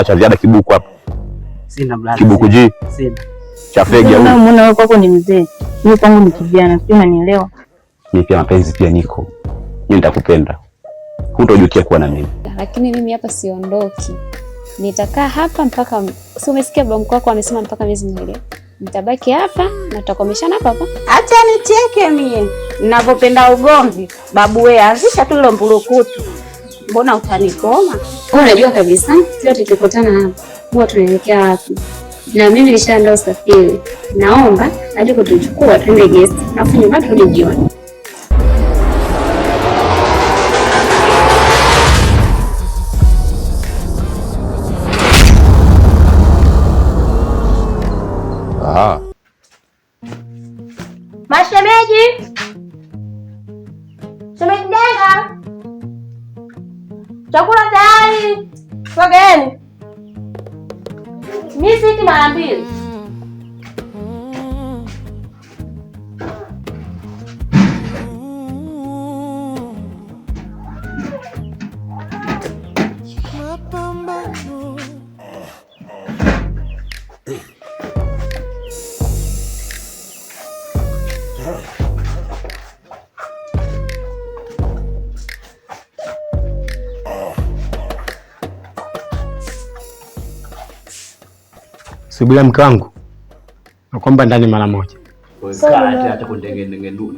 cha ziada kibuku hapa. Sina brother. Kibuku ji. Sina. Cha fegi au? Mbona wewe kwako ni mzee? Mimi kwangu ni kijana, sio unanielewa? Mimi pia mapenzi pia niko. Mimi nitakupenda. Hutojutia kuwa na mimi. Lakini mimi hapa siondoki. Nitakaa hapa mpaka si umesikia baba mkuu wako amesema mpaka miezi miwili. Nitabaki hapa na tutakomeshana hapa hapa. Acha nicheke mie. Ninapopenda ugomvi, babu wewe anzisha tu ile mburukutu. Mbona utanikoma? Wewe unajua kabisa sio tukikutana hapa huwa tunaelekea wapi. Na mimi nishaandaa usafiri. Naomba aje kutuchukua twende guest. Alafu nyumbani turudi jioni. Aha. Mashemeji. Shemeji Denga. Chakula tayari. Sogeeni. Mimi siti mara mbili. Subira mke wangu. Nakwamba ndani mara moja. Wewe hata kundenge ndu.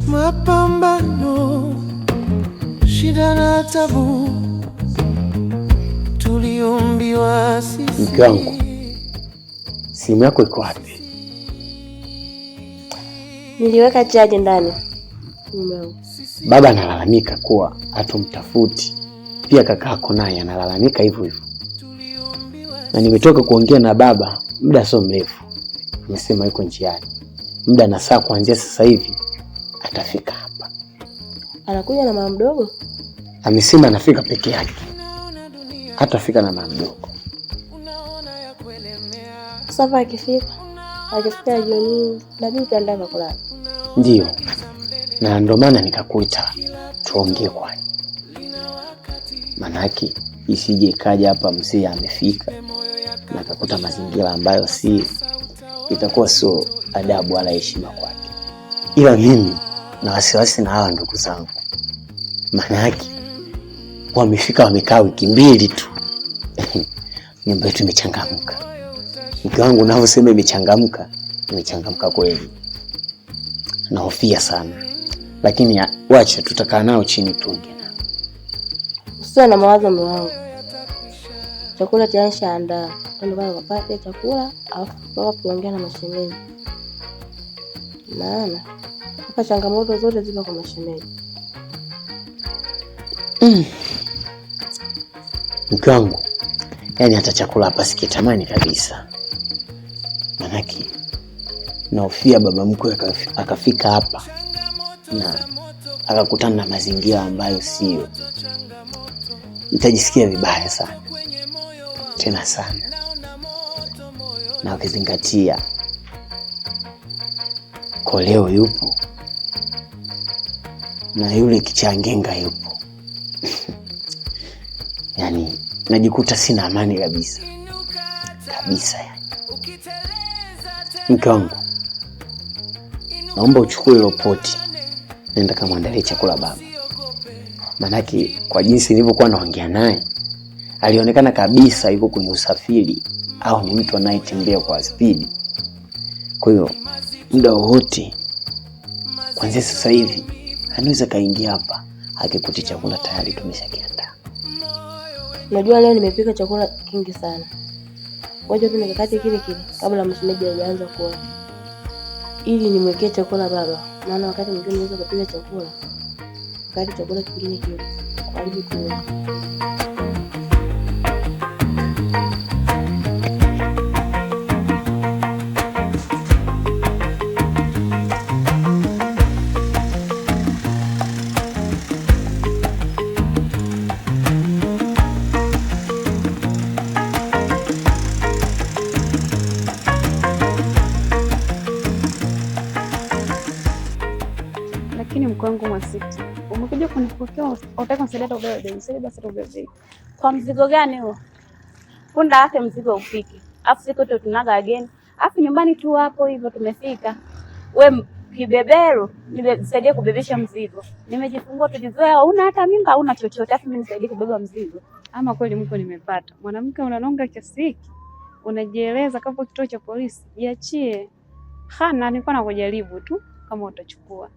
Mapambano, shida na tabu, tuliumbiwa sisi. Mke wangu. Simu yako iko wapi? Niliweka chaji ndani. Baba analalamika kuwa hatumtafuti. Pia kakako naye analalamika hivyo hivyo. Na nimetoka kuongea na baba muda sio mrefu. Amesema yuko njiani. Muda na saa kuanzia sasa hivi atafika hapa. Anakuja na mama mdogo? Amesema anafika peke yake. Hatafika na mama mdogo. Sasa akifika jioni na mimi nitaenda kulala. Ndio. Na ndio maana nikakuita tuongee kwani. Manaki isije ikaja hapa mzee amefika na akakuta mazingira ambayo si itakuwa sio adabu wala heshima kwake. Ila mimi na wasiwasi na hawa ndugu zangu. Manaki wamefika wamekaa wiki mbili tu. Nyumba yetu imechangamka. Mke wangu unavyosema imechangamka kweli. Nahofia sana. Lakini wacha tutakaa nao chini tuongee nao. Usiwe na mawazo mume wangu. Chakula tayari shaandaa. Ndio kapate chakula alafu baba tuongee na mashemeji. Maana hapa changamoto zote zipo kwa mashemeji. Mke wangu. Yaani hata chakula hapa sikitamani kabisa. Manaki nahofia baba mkwe akafika hapa na akakutana na mazingira ambayo sio. Nitajisikia vibaya sana. Tena sana. Na ukizingatia Koleo yupo na yule Kichangenga yupo. Yaani najikuta sina amani kabisa. Kabisa yani. Mke wangu. Naomba uchukue ile poti. Nenda kamwandalie chakula baba. Manaki kwa jinsi nilivyokuwa naongea naye alionekana kabisa yuko kwenye usafiri au ni mtu anayetembea kwa spidi. Kwa hiyo muda wote kuanzia sasa hivi anaweza kaingia hapa akikuti chakula tayari tumeshakiandaa. Unajua leo nimepika chakula kingi sana. Ngoja tu nikakate kile kabla mshemeji hajaanza kula. Ili nimwekee chakula baba. Maana wakati mwingine naweza kupika chakula. Wakati chakula kingine kile. Kwa ajili ya wangu Mwasiti, umekuja kunipokea, unataka kunisaidia ubebe bei. Sasa basi ubebe bei. Kwa mzigo gani huo? Punda wake mzigo ufike. Afu siku tu tunaga again. Afu nyumbani tu hapo hivyo tumefika. We kibebero, nisaidie kubebesha mzigo. Nimejifungua tujizoea, una hata mimba, una chochote, afu mimi nisaidie kubeba mzigo. Ama kweli mko nimepata. Mwanamke unanonga kiasi hiki. Unajieleza kama kituo cha polisi. Jiachie. Hana nilikuwa nakujaribu tu kama utachukua.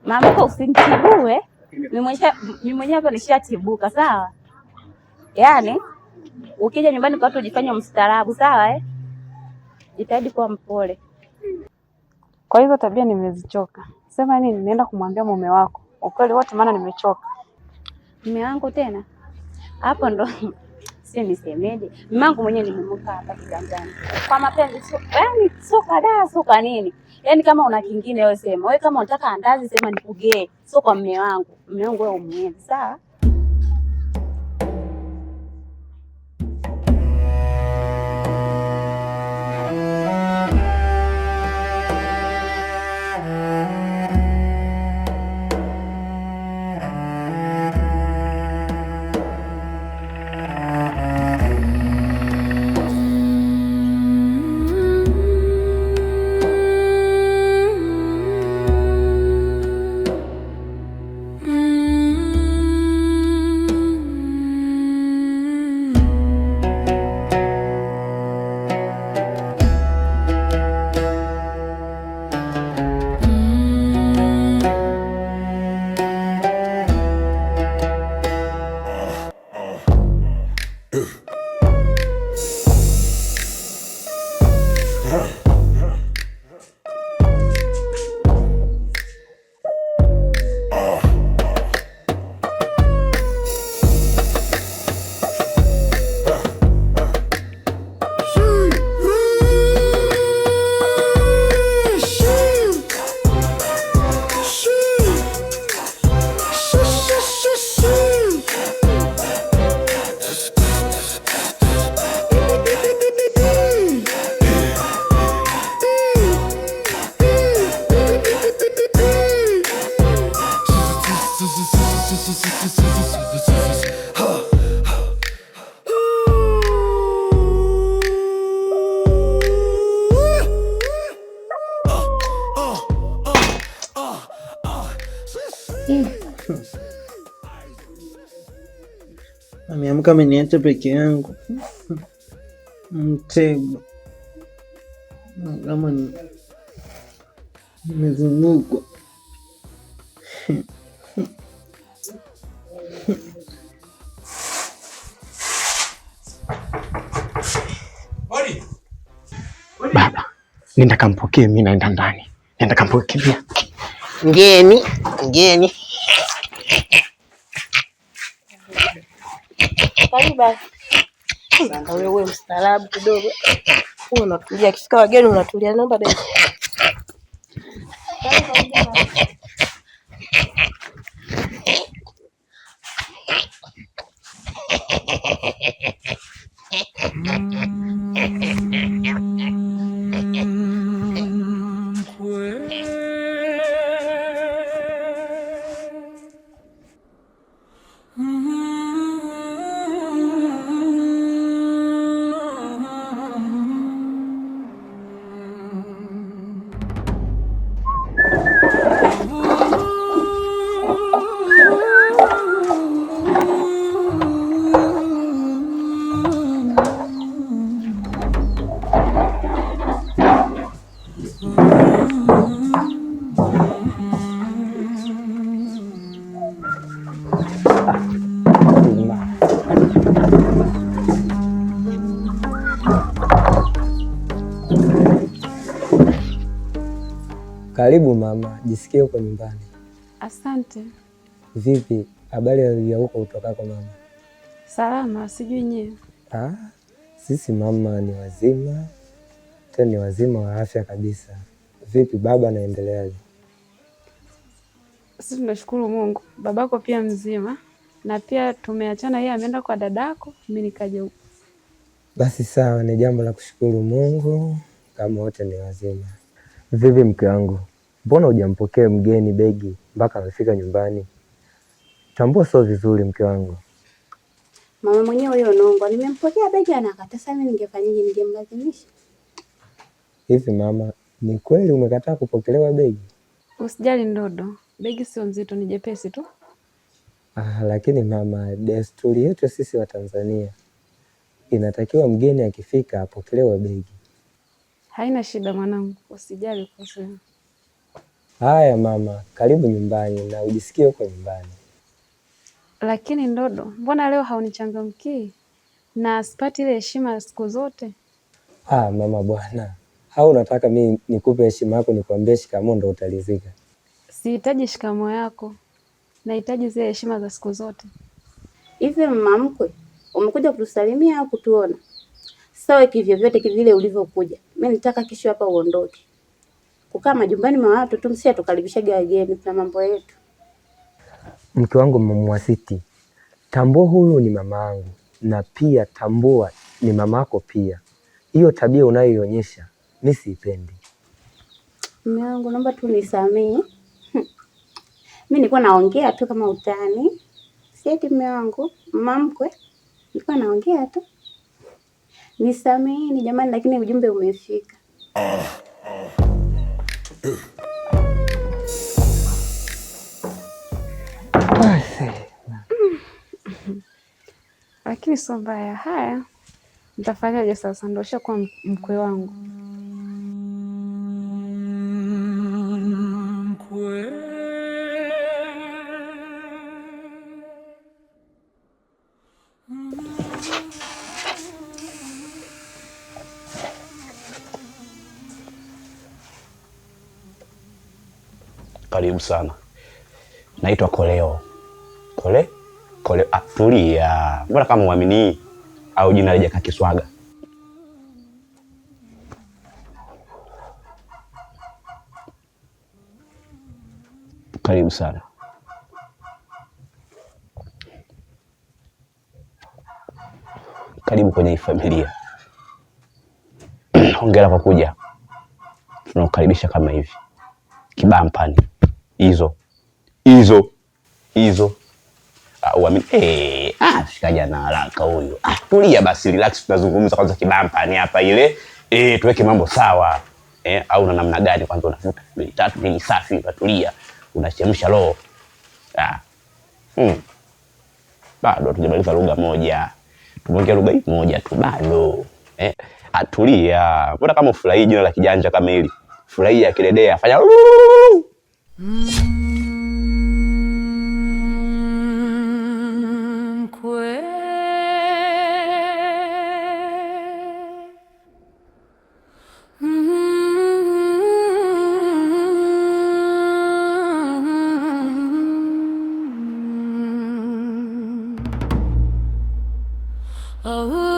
Mama kwa usinitibue. Mimi mwenyewe hapa nishatibuka, sawa? Yaani ukija nyumbani kwa watu ujifanye mstaarabu, sawa Jitahidi kuwa mpole. Kwa hizo tabia nimezichoka. Sema nini nienda kumwambia mume wako? Ukweli wote maana nimechoka. Mume wangu tena? Hapo ndo si nisemeje? Mume wangu mwenyewe nimemuka hapa kitandani. Kwa mapenzi yaani sio kadaa, sio kwa nini? Yaani kama una kingine wewe sema. Wewe kama unataka andazi sema nikugee. Sio kwa mume wangu. Mume wangu wewe umuenzi, sawa? Ameamka ameniacha peke yangu. Mtego. Kama nimezungukwa. Baba, nenda kampokee, mimi naenda ndani. Nenda kampokee. Ngeni. Karibu. Sasa wewe mstaarabu kidogo. Wewe unatulia, kifika wageni unatulia, naomba dai. Karibu mama, jisikie uko nyumbani. Asante. Vipi, habari ya huko utokako mama? Salama, sijui nyewe. Sisi mama ni wazima, tena ni wazima wa afya kabisa. Vipi baba anaendeleaje? Sisi tunashukuru Mungu. Babako pia mzima na pia tumeachana, yeye ameenda kwa dadako, mimi nikaja huko. Basi sawa, ni jambo la kushukuru Mungu kama wote ni wazima. Vipi mke wangu? mbona hujampokea mgeni begi mpaka amefika nyumbani? Tambua sio vizuri mke wangu. Mama mwenyewe huyo nongwa, nimempokea begi anakataa. Sasa mimi ningefanyaje? Ningemlazimisha? Hivi mama, ni kweli umekataa kupokelewa begi? Usijali Ndodo, begi sio nzito, ni jepesi tu. Lakini mama, desturi yetu sisi wa Tanzania inatakiwa mgeni akifika apokelewe begi. Haina shida mwanangu, usijali kuhusu. Haya mama, karibu nyumbani na ujisikie huko nyumbani. Lakini Ndodo, mbona leo haunichangamkii na sipati ile heshima siku zote? Mama bwana, au unataka mimi nikupe heshima yako nikwambie shikamoo ndo utalizika? Sihitaji shikamoo yako, nahitaji zile heshima za siku zote. Hivi mama mkwe, umekuja kutusalimia au kutuona? Sawa, kivyovyote kivile ulivyokuja, mimi nitaka kesho hapa uondoke. Kukaa majumbani mwa watu tu msia tukaribishaje wageni na mambo yetu. Mke wangu Mwasiti, tambua huyu ni mama yangu na pia tambua ni mamako pia. Hiyo tabia unayoionyesha mimi siipendi. Mume wangu, naomba tu nisamee. Mimi nilikuwa naongea tu kama utani. Sieti mume wangu, mama mkwe. Nilikuwa naongea tu. Nisamee ni jamani, lakini ujumbe umefika. Lakini sio mbaya. Haya, nitafanyaje sasa? Ndio ushakuwa mkwe wangu. Karibu sana. Naitwa Koleo. Kole? Tulia. Mbona kama uamini au jina lijakaa kiswaga? Karibu sana. Karibu kwenye familia. Hongera kwa kuja. Tunakukaribisha kama hivi. Kibampani. Hizo. Uamini. Shikaja na haraka huyo. Tulia basi, relax, tunazungumza kwanza kibampani hapa ile. Tuweke mambo sawa. Au na namna gani kwanza unafuta 2 3 ni safi, unatulia. Unachemsha roho. Bado tujamaliza lugha moja. Tumeongea lugha moja tu bado. Atulia. Mbona kama ufurahi jina la kijanja kama hili? Furahia kidedea, fanya Oh